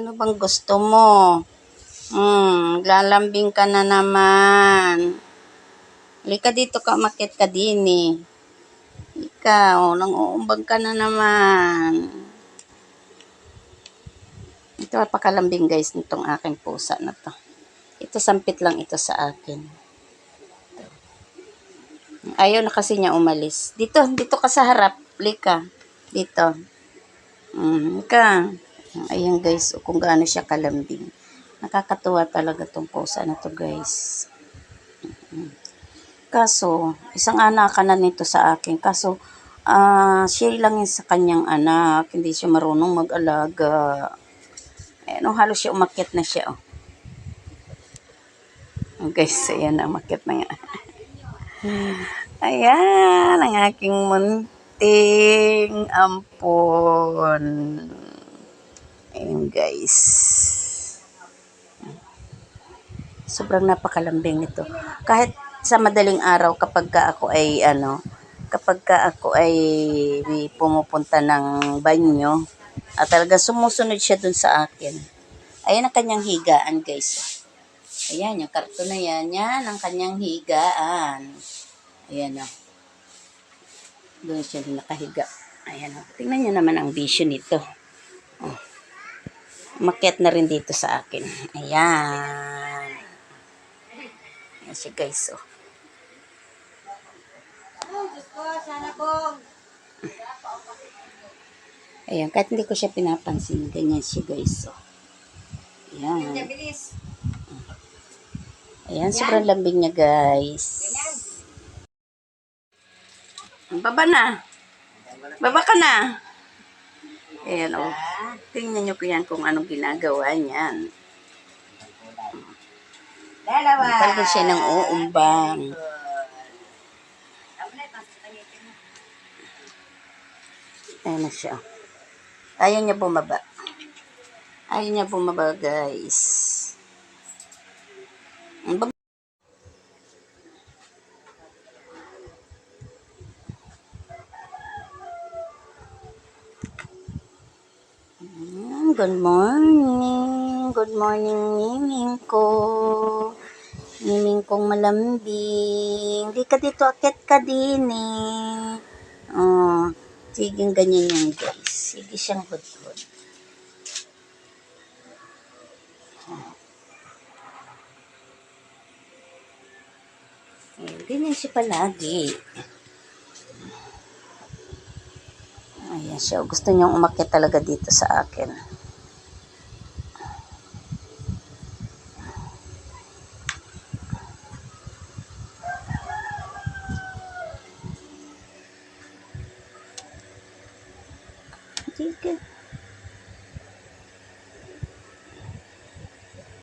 Ano bang gusto mo? Lalambing ka na naman. Halika dito ka, umakyat ka din eh. Ikaw, nang-uumbag ka na naman. Ito, pakalambing guys, nitong aking pusa na to. Ito, sampit lang ito sa akin. Ayaw na kasi niya umalis. Dito ka sa harap. Halika. Dito. Ka. Ayan guys, kung gaano siya kalambing. Nakakatuwa talaga tong pusa na to guys. Kaso, isang anak ka na nito sa akin. Kaso, share lang yun sa kanyang anak. Hindi siya marunong mag-alaga. Halos siya umakyat na siya. Guys, ayan na, umakyat na nga. Ayan, ang aking munting ampon. Ayan guys. Sobrang napakalambing nito. Kahit sa madaling araw kapag ako ay pumupunta ng banyo, at talaga sumusunod siya dun sa akin. Ayan ang kanyang higaan guys. Ayan, yung karton na yan. Yan ang kanyang higaan. Ayan o. Doon siya nakahiga. Ayan o. Tingnan niyo naman ang vision nito. Umakyat na rin dito sa akin. Ayan. Ayan siya guys o. Ayan, kahit hindi ko siya pinapansin. Ganyan siya guys o. Ayan. Ayan, sobrang lambing niya guys. Baba na. Baba ka na. Ayan o. Tingnan niyo ko yan kung anong ginagawa niyan. Talaga siya ng uumbang. Ayan na siya. Ayaw niya bumaba. Ayaw niya bumaba guys. Good morning. Good morning, miming ko. Miming kong malambing. Di ka dito, akit ka din eh. Oh, sige ganyan yan guys. Sige siyang hudhud. Ganyan siya palagi. Ayan siya. Gusto niyang umakyat talaga dito sa akin. Sige.